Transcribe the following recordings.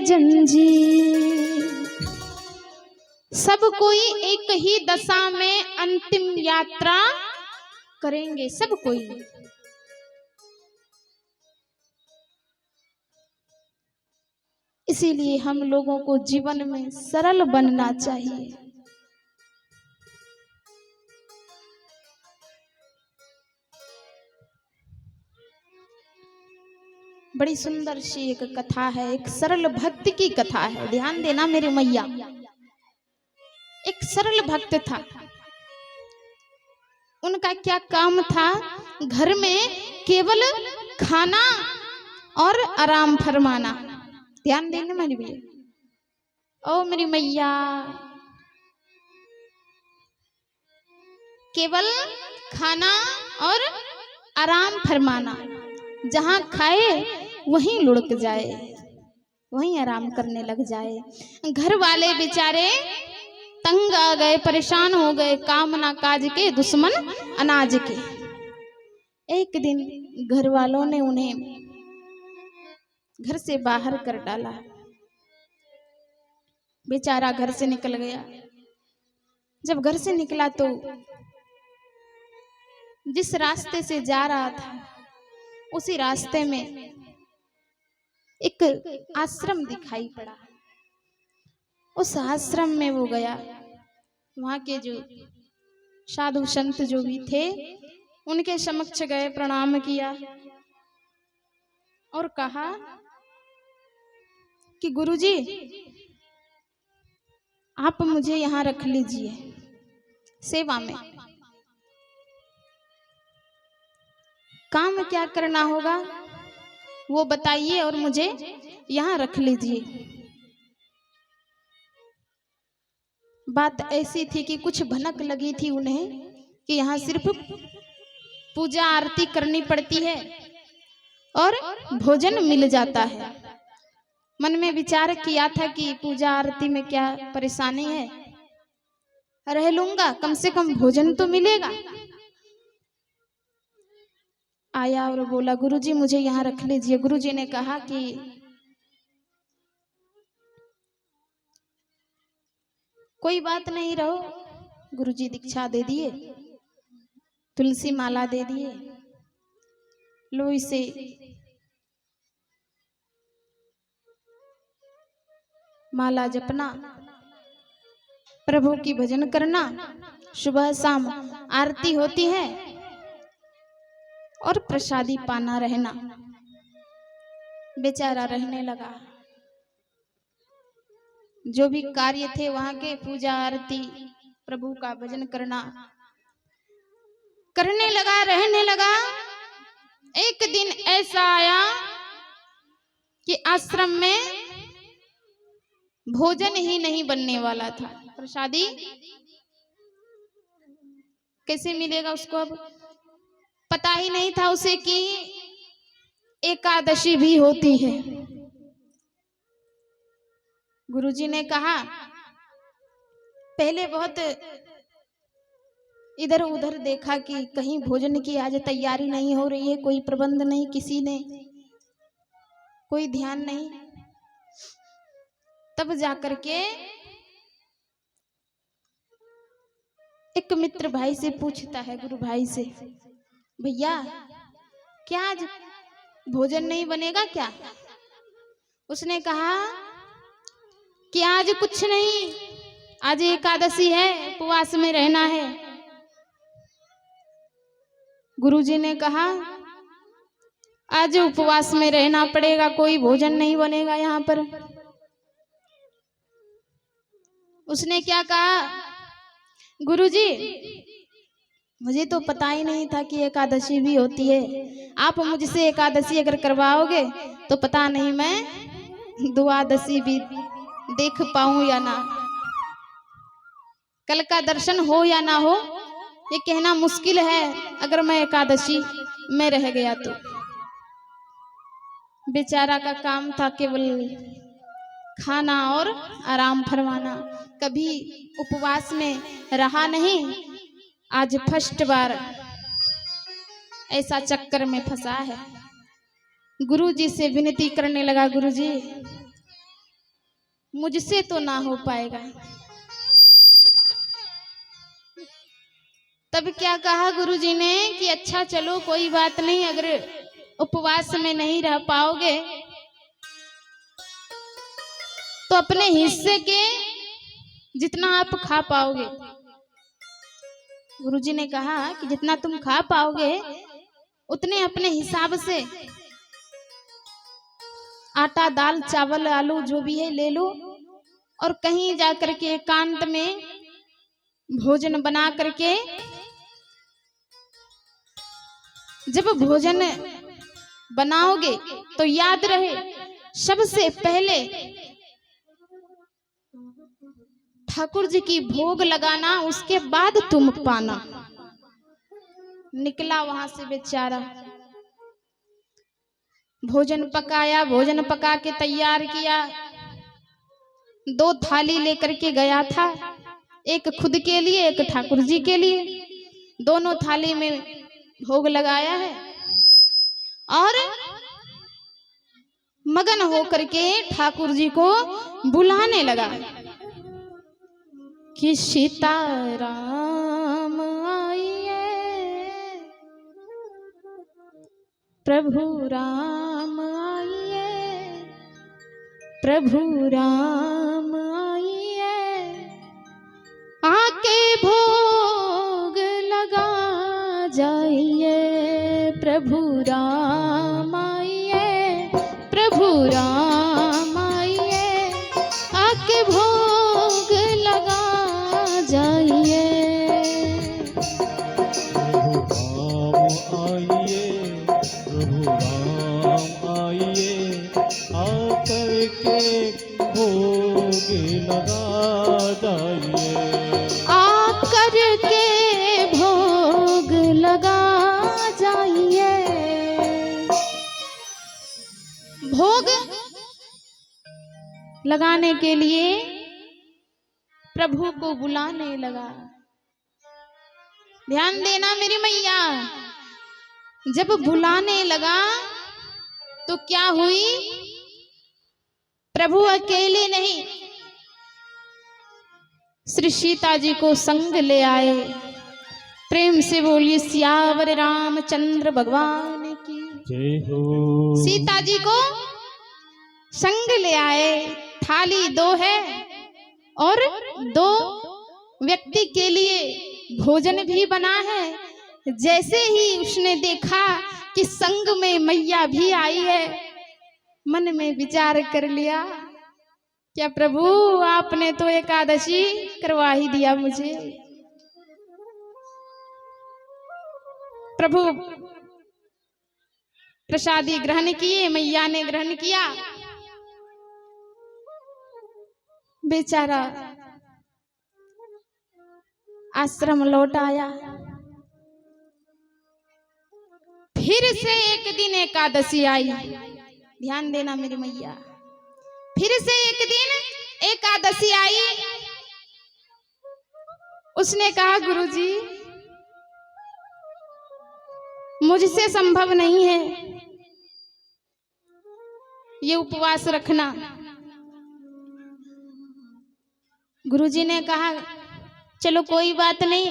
जंजीर। सब कोई एक ही दशा में अंतिम यात्रा करेंगे, सब कोई। इसीलिए हम लोगों को जीवन में सरल बनना चाहिए। बड़ी सुंदर सी एक कथा है, एक सरल भक्ति की कथा है। ध्यान देना मेरे मैया। एक सरल भक्त था, उनका क्या काम था? घर में केवल खाना और आराम फरमाना। ध्यान देना मेरी भैया। ओ मेरी मैया, केवल खाना और आराम फरमाना। जहां खाए वहीं लुढ़क जाए, वहीं आराम करने लग जाए। घर वाले बेचारे तंग आ गए, परेशान हो गए, कामना काज के दुश्मन अनाज के। एक दिन घर वालों ने उन्हें घर से बाहर कर डाला। बेचारा घर से निकल गया। जब घर से निकला तो जिस रास्ते से जा रहा था उसी रास्ते में एक आश्रम दिखाई पड़ा। उस आश्रम में वो गया। वहां के जो साधु संत जो भी थे उनके समक्ष गए, प्रणाम किया और कहा कि गुरुजी आप मुझे यहाँ रख लीजिए सेवा में। काम क्या करना होगा वो बताइए और मुझे यहाँ रख लीजिए। बात ऐसी थी कि कुछ भनक लगी थी उन्हें कि यहाँ सिर्फ पूजा आरती करनी पड़ती है और भोजन मिल जाता है। मन में विचार किया था कि पूजा आरती में क्या परेशानी है, रह लूंगा, कम से कम भोजन तो मिलेगा। आया और बोला गुरुजी मुझे यहाँ रख लीजिए। गुरुजी ने कहा कि कोई बात नहीं, रहो। गुरुजी दीक्षा दे दिए, तुलसी माला दे दिए, लो इसे माला जपना, प्रभु की भजन करना, सुबह शाम आरती होती है और प्रसादी पाना रहना। बेचारा रहने लगा। जो भी कार्य थे वहां के, पूजा आरती, प्रभु का भजन करना, करने लगा, रहने लगा। एक दिन ऐसा आया कि आश्रम में भोजन ही नहीं बनने वाला था। प्रसादी कैसे मिलेगा उसको? अब पता ही नहीं था उसे कि एकादशी भी होती है। गुरुजी ने कहा, पहले बहुत इधर उधर देखा कि कहीं भोजन की आज तैयारी नहीं हो रही है, कोई प्रबंध नहीं, किसी ने कोई ध्यान नहीं। तब जाकर के एक मित्र भाई से पूछता है, गुरु भाई से, भैया क्या आज भोजन नहीं बनेगा क्या? उसने कहा कि आज कुछ नहीं, आज एकादशी है, उपवास में रहना है। गुरुजी ने कहा आज उपवास में रहना पड़ेगा, कोई भोजन नहीं बनेगा यहाँ पर। उसने क्या कहा, गुरुजी मुझे तो पता ही नहीं था कि एकादशी भी होती है। आप मुझसे एकादशी अगर करवाओगे तो पता नहीं मैं द्वादशी भी देख पाऊं या ना, कल का दर्शन हो या ना हो ये कहना मुश्किल है अगर मैं एकादशी में रह गया तो। बेचारा का काम था केवल खाना और आराम फरमाना, कभी उपवास में रहा नहीं। आज फर्स्ट बार ऐसा चक्कर में फंसा है। गुरुजी से विनती करने लगा, गुरुजी मुझसे तो ना हो पाएगा। तब क्या कहा गुरुजी ने कि अच्छा चलो कोई बात नहीं, अगर उपवास में नहीं रह पाओगे तो अपने हिस्से के जितना आप खा पाओगे, गुरुजी ने कहा कि जितना तुम खा पाओगे उतने अपने हिसाब से आटा दाल चावल आलू जो भी है ले लो, और कहीं जाकर के एकांत में भोजन बना करके, जब भोजन बनाओगे तो याद रहे सबसे पहले ठाकुर जी की भोग लगाना, उसके बाद तुम पाना। निकला वहां से बेचारा, भोजन पकाया, भोजन पका के तैयार किया, 2 थाली लेकर के गया था, एक खुद के लिए एक ठाकुर जी के लिए। दोनों थाली में भोग लगाया है और मगन होकर के ठाकुर जी को बुलाने लगा कि सीताराम आइए, प्रभु राम आइए, प्रभु राम आइए, आके भोग लगा जाइए, प्रभु राम आइए, प्रभु राम आइए, आके भोग लगा जाइए। प्रभु राम आइए, प्रभु राम आइए, आकर के भोग लगा जाइए, आकर के भोग लगा जाइए। भोग लगाने के लिए प्रभु को बुलाने लगा। ध्यान देना मेरी मैया, जब बुलाने लगा तो क्या हुई, प्रभु अकेले नहीं, श्री सीता जी को संग ले आए। प्रेम से बोलिए सियावर रामचंद्र भगवान की जय हो। सीता जी को संग ले आए। थाली 2 है और 2 व्यक्ति के लिए भोजन भी बना है। जैसे ही उसने देखा कि संग में मैया भी आई है, मन में विचार कर लिया, क्या प्रभु आपने तो एकादशी करवा ही दिया मुझे। प्रभु प्रसादी ग्रहण किए, मैया ने ग्रहण किया। बेचारा आश्रम लौट आया। फिर से एक दिन एकादशी आई। ध्यान देना मेरी मैया, फिर से एक दिन एकादशी आई। उसने कहा गुरुजी मुझसे संभव नहीं है ये उपवास रखना। गुरुजी ने कहा चलो कोई बात नहीं,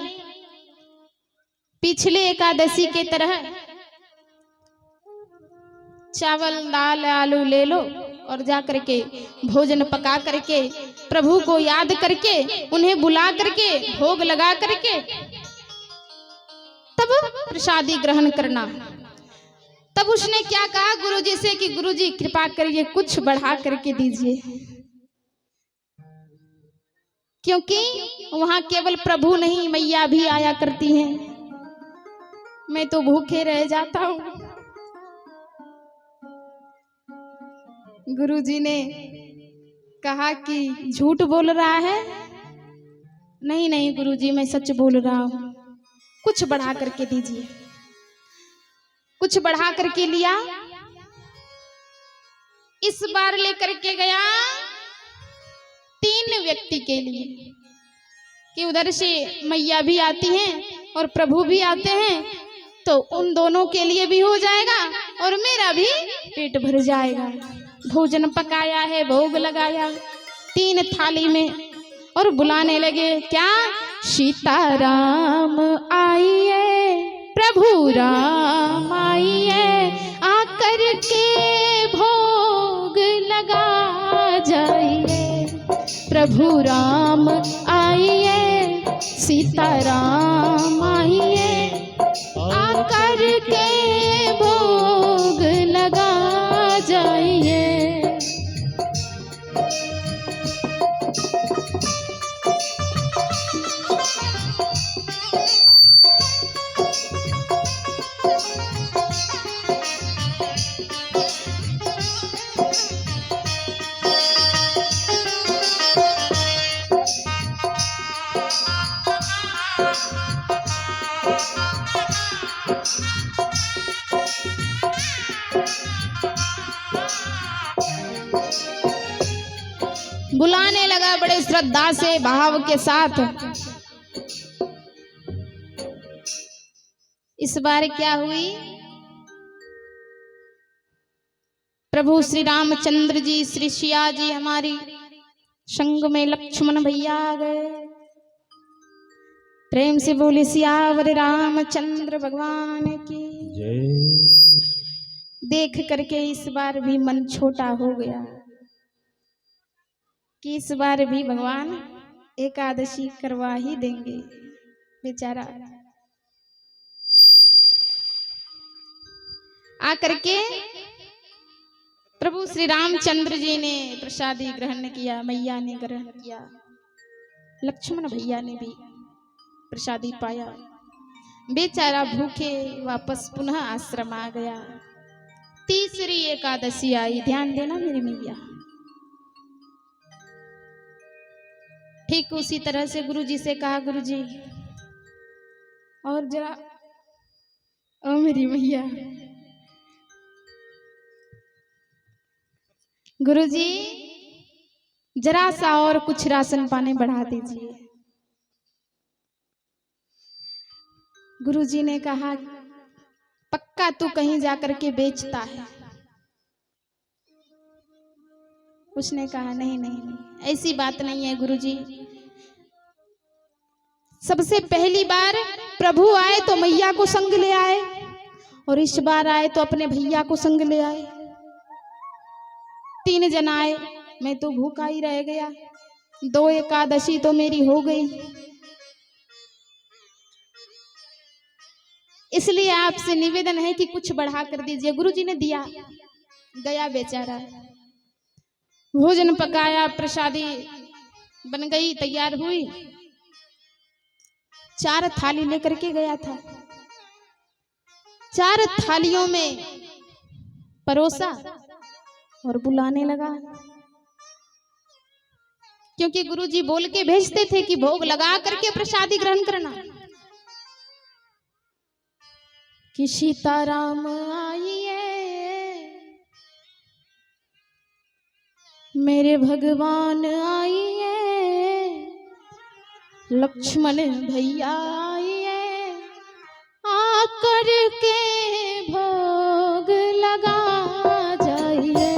पिछले एकादशी के तरह चावल दाल आलू ले लो और जा करके भोजन पका करके प्रभु को याद करके उन्हें बुला करके भोग लगा करके तब प्रसादी ग्रहण करना। तब उसने क्या कहा गुरुजी से कि गुरुजी कृपा करिए कुछ बढ़ा करके दीजिए, क्योंकि वहां केवल प्रभु नहीं मैया भी आया करती हैं, मैं तो भूखे रह जाता हूं। गुरुजी ने कहा कि झूठ बोल रहा है। नहीं नहीं गुरुजी मैं सच बोल रहा हूं, कुछ बढ़ा करके दीजिए। कुछ बढ़ा करके लिया। इस बार लेकर के गया 3 व्यक्ति के लिए कि उधर से मैया भी आती हैं और प्रभु भी आते हैं, तो उन दोनों के लिए भी हो जाएगा और मेरा भी पेट भर जाएगा। भोजन पकाया है, भोग लगाया। 3 थाली में और बुलाने लगे, क्या? सीताराम आइए, प्रभु राम आइए, आकर के भोग लगा जाइए। प्रभु राम आइए, सीताराम आइए, आकर के भोग लगा जाइए। बुलाने लगा बड़े श्रद्धा से, भाव के साथ। इस बार क्या हुई? प्रभु श्री रामचंद्र जी, श्री सिया जी हमारी संग में लक्ष्मण भैया आ गए। प्रेम से बोले सियावर रामचंद्र भगवान की जय। देख करके इस बार भी मन छोटा हो गया कि इस बार भी भगवान एकादशी करवा ही देंगे। बेचारा आकर के प्रभु श्री रामचंद्र जी ने प्रसादी ग्रहण किया, मैया ने ग्रहण किया, लक्ष्मण भैया ने भी प्रसादी पाया। बेचारा भूखे वापस पुनः आश्रम आ गया। तीसरी एकादशी आई, ध्यान देना मेरी मैया। ठीक उसी तरह से गुरुजी से कहा, गुरुजी और जरा, ओ मेरी मैया, गुरुजी जरा सा और कुछ राशन पानी बढ़ा दीजिए। गुरुजी ने कहा, पक्का तू कहीं जाकर के बेचता है? उसने कहा, नहीं नहीं नहीं, ऐसी बात नहीं है गुरुजी। सबसे पहली बार प्रभु आए तो मैया को संग ले आए, और इस बार आए तो अपने भैया को संग ले आए। 3 जन आए, मैं तो भूखा ही रह गया। 2 एकादशी तो मेरी हो गई। इसलिए आपसे निवेदन है कि कुछ बढ़ा कर दीजिए। गुरुजी ने दिया, गया बेचारा, भोजन पकाया, प्रसादी बन गई, तैयार हुई, 4 थाली लेकर के गया था। 4 थालियों में परोसा और बुलाने लगा, क्योंकि गुरुजी बोल के भेजते थे कि भोग लगा करके प्रसादी ग्रहण करना। कि सीताराम आइए, मेरे भगवान आइए, लक्ष्मण भैया आइए, आकर के भोग लगा जाइए।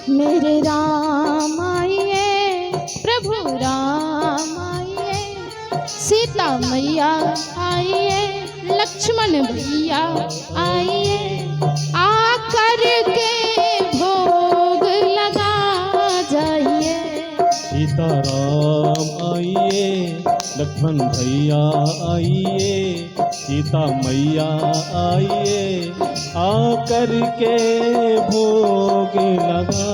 मेरे राम आइए, प्रभु राम आइए, सीता मैया आइए, लक्ष्मण भैया आइए, आकर के भोग लगा जाइए। सीताराम आइए, लक्ष्मण भैया आइए, सीता मैया आइए, आकर के भोग लगा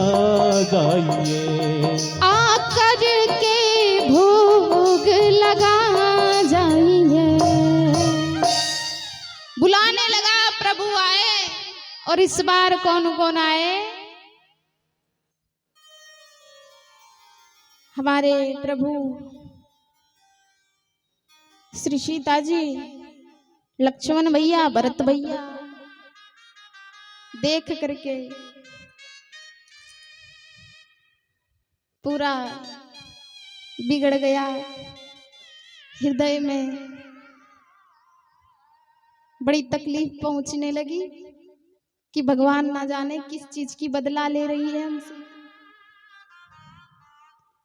जाइए। आकर के भोग लगा जाइए। बुलाने लगा, प्रभु आए, और इस बार कौन कौन आए? हमारे प्रभु श्री सीता जी, लक्ष्मण भैया, भरत भैया। देख करके पूरा बिगड़ गया। हृदय में बड़ी तकलीफ पहुंचने लगी कि भगवान ना जाने किस चीज की बदला ले रही है हमसे।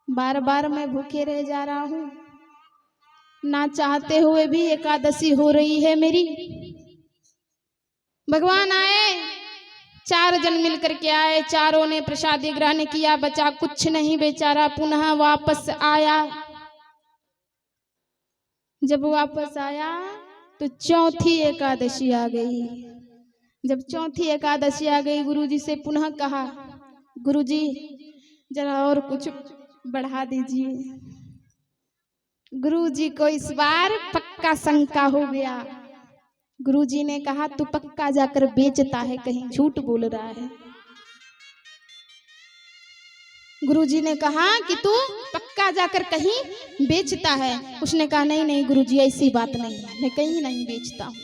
बार बार मैं भूखे रह जा रहा हूं, ना चाहते हुए भी एकादशी हो रही है मेरी। भगवान आए, 4 जन मिलकर के आए, चारों ने प्रसादी ग्रहण किया, बचा कुछ नहीं बेचारा पुनः वापस आया। जब वापस आया तो चौथी एकादशी आ गई। जब चौथी एकादशी आ गई, गुरुजी से पुनः कहा, गुरुजी जरा और कुछ बढ़ा दीजिए। गुरुजी को इस बार पक्का शंका हो गया। गुरुजी ने कहा, तू पक्का जाकर बेचता है, कहीं झूठ बोल रहा है। गुरुजी ने कहा कि तू पक्का जाकर कहीं बेचता है। उसने कहा, नहीं नहीं गुरुजी, ऐसी बात नहीं है, मैं कहीं नहीं बेचता हूँ।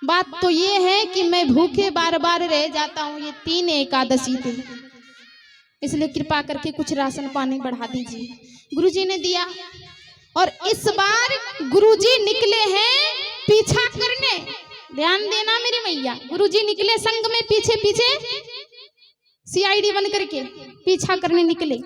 बात तो ये है कि मैं भूखे बार बार रह जाता हूँ, ये 3 एकादशी थे, इसलिए कृपा करके कुछ राशन पानी बढ़ा दीजिए। गुरुजी ने दिया। और इस बार गुरुजी निकले हैं पीछा करने। ध्यान देना मेरी मैया, गुरुजी निकले संग में पीछे पीछे, सीआईडी बन करके पीछा करने निकले।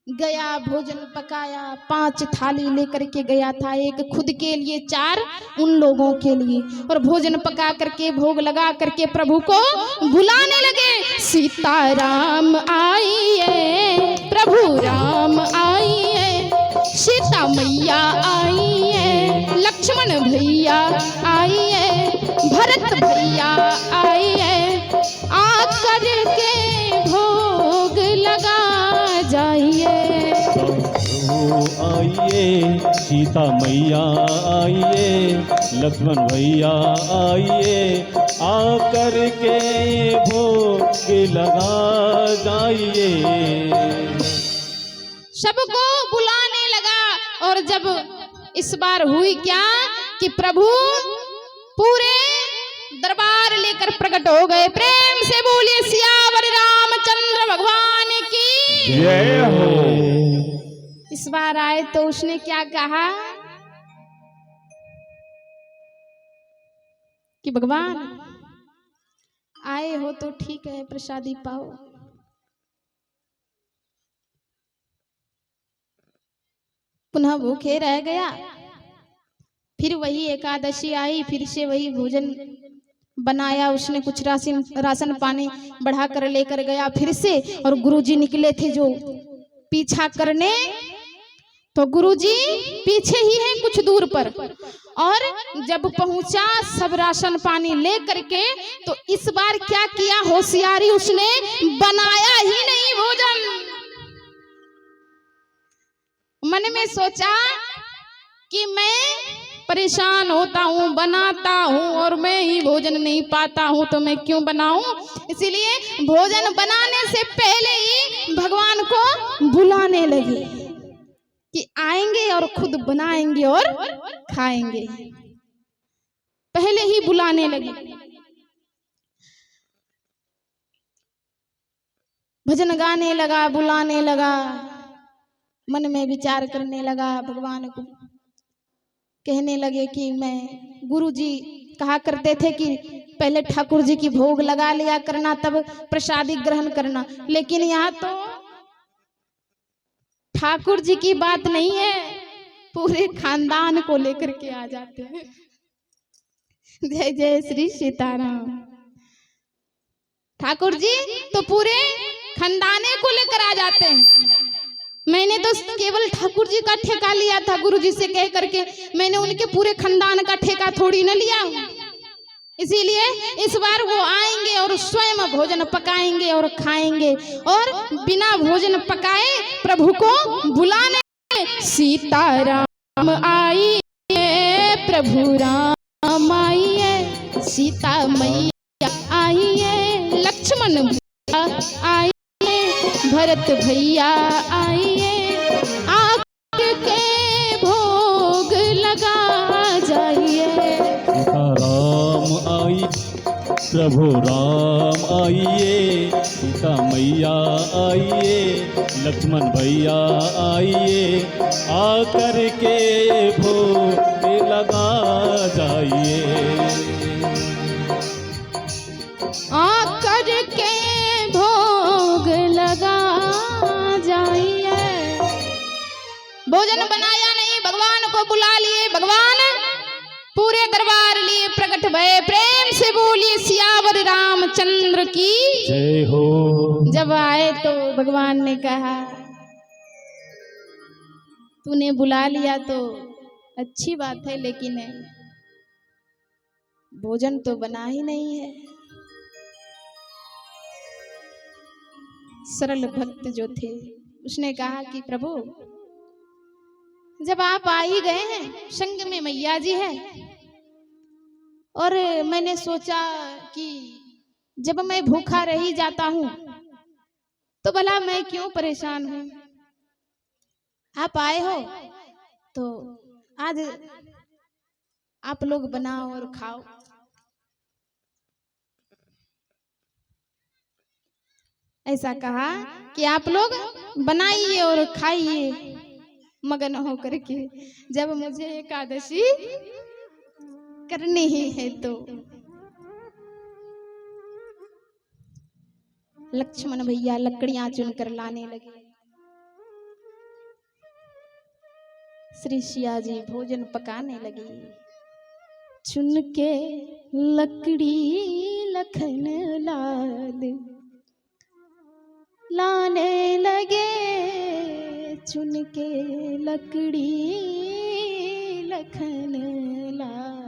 गया, भोजन पकाया, 5 थाली लेकर के गया था, एक खुद के लिए, 4 उन लोगों के लिए। और भोजन पका करके भोग लगा करके प्रभु को बुलाने लगे। सीताराम आइए, प्रभु राम आइए, सीता मैया आइए, लक्ष्मण भैया आइए, भरत भैया आइए, आकर के भोग लगा जाइए। आइए, सीता मैया आइए, लक्ष्मण भैया आइए, आकर के भोग लगा जाइए। सबको बुलाने लगा। और जब इस बार हुई क्या कि प्रभु पूरे दरबार लेकर प्रकट हो गए। प्रेम से बोलिए सियावर रामचंद्र भगवान की जय हो। इस बार आए तो उसने क्या कहा कि भगवान आए हो तो ठीक है, प्रसादी पाओ। पुनः भूखे रह गया। फिर वही एकादशी आई, फिर से वही भोजन बनाया उसने, कुछ राशन पानी बढ़ा कर लेकर गया फिर से। और गुरुजी निकले थे जो पीछा करने, तो गुरुजी पीछे ही हैं कुछ दूर पर। और जब पहुंचा सब राशन पानी ले करके, तो इस बार क्या किया होशियारी, उसने बनाया ही नहीं भोजन। मन में सोचा कि मैं परेशान होता हूँ, बनाता हूँ और मैं ही भोजन नहीं पाता हूँ, तो मैं क्यों बनाऊं। इसीलिए भोजन बनाने से पहले ही भगवान को बुलाने लगे कि आएंगे और खुद बनाएंगे और खाएंगे। पहले ही बुलाने लगे। भजन गाने लगा, बुलाने लगा, मन में विचार करने लगा। भगवान को कहने लगे कि मैं, गुरुजी कहा करते थे कि पहले ठाकुर जी की भोग लगा लिया करना, तब प्रसादी ग्रहण करना। लेकिन यहाँ तो ठाकुर जी की बात नहीं है, पूरे खानदान को लेकर के आ जाते हैं। जय जय श्री सीताराम। ठाकुर जी तो पूरे खानदाने को लेकर आ जाते हैं। मैंने तो केवल ठाकुर जी का ठेका लिया था, गुरुजी से कह करके। मैंने उनके पूरे खानदान का ठेका थोड़ी न लिया। इसीलिए इस बार वो आएंगे और स्वयं भोजन पकाएंगे और खाएंगे। और बिना भोजन पकाए प्रभु को बुलाने। सीताराम आइए, प्रभु राम आइए, सीता मैया आइए, लक्ष्मण भैया आइए, भरत भैया आइए, आकर के भोग लगा जाइए। सीताराम आई, प्रभु राम आइए, सीता मैया आइए, लक्ष्मण भैया आइए, आकर के भोग लगा जाइए। आकर के भोग लगा जाइए। भोजन बनाया नहीं, भगवान को बुला लिए, भगवान पूरे दरबार लिए प्रकट भये। प्रेम से बोलिए सियावर रामचंद्र की जय हो। जब आए तो भगवान ने कहा, तूने बुला लिया तो अच्छी बात है, लेकिन भोजन तो बना ही नहीं है। सरल भक्त जो थे उसने कहा कि प्रभु, जब आप आ ही गए हैं, संग में मैया जी है, और मैंने सोचा कि जब मैं भूखा रह जाता हूं तो भला मैं क्यों परेशान हूं। आप आए हो तो आज आप लोग बनाओ और खाओ। ऐसा कहा कि आप लोग बनाइए और खाइए मगन होकर के, जब मुझे एकादशी करनी ही है। तो लक्ष्मण भैया लकड़ियां चुनकर लाने लगे। श्री सिया जी भोजन पकाने लगे। चुन के लकड़ी लखन लाल लाने लगे, चुन के लकड़ी लखन लाल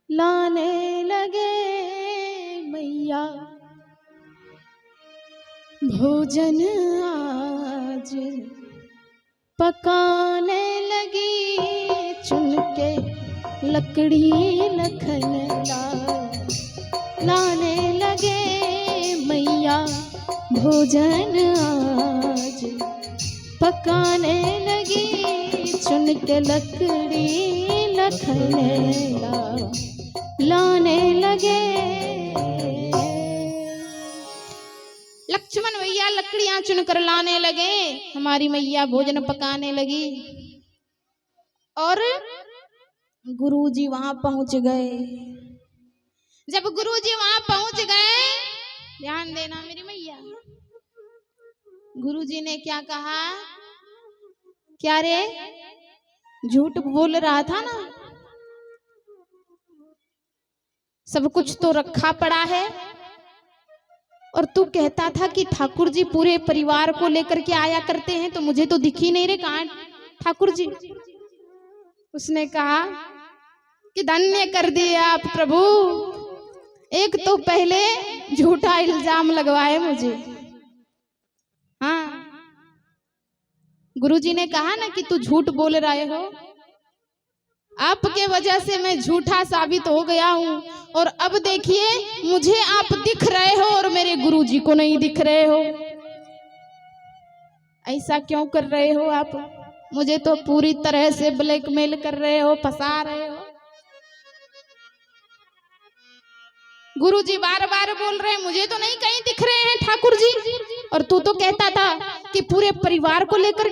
लाने लगे। मैया भोजन आज पकाने लगी, चुन के लकड़ी लखन लाल लाने लगे। मैया भोजन आज पकाने लगी, चुन के लकड़ी लखन लाल लाने लगे। लक्ष्मण भैया लकड़ियां चुनकर लाने लगे, हमारी मैया भोजन पकाने लगी, और गुरुजी वहां पहुंच गए। जब गुरुजी वहां पहुंच गए, ध्यान देना मेरी मैया, गुरुजी ने क्या कहा, क्या रे झूठ बोल रहा था ना, सब कुछ तो रखा पड़ा है, और तू कहता था कि ठाकुर जी पूरे परिवार को लेकर के आया करते हैं, तो मुझे तो दिख ही नहीं रहे, कहाँ ठाकुर जी। उसने कहा कि धन्य कर दिए आप प्रभु, एक तो पहले झूठा इल्जाम लगवाए मुझे। हाँ, गुरुजी ने कहा ना कि तू झूठ बोल रहे हो, आपके वजह से मैं झूठा साबित हो गया हूं, और अब देखिए मुझे आप दिख रहे हो और मेरे गुरुजी को नहीं दिख रहे हो। ऐसा क्यों कर रहे हो आप, मुझे तो पूरी तरह से ब्लैकमेल कर रहे हो, फंसा रहे हो। गुरुजी बार बार बोल रहे हैं मुझे तो नहीं कहीं दिख रहे हैं ठाकुर जी, और तू तो कहता था कि पूरे परिवार को लेकर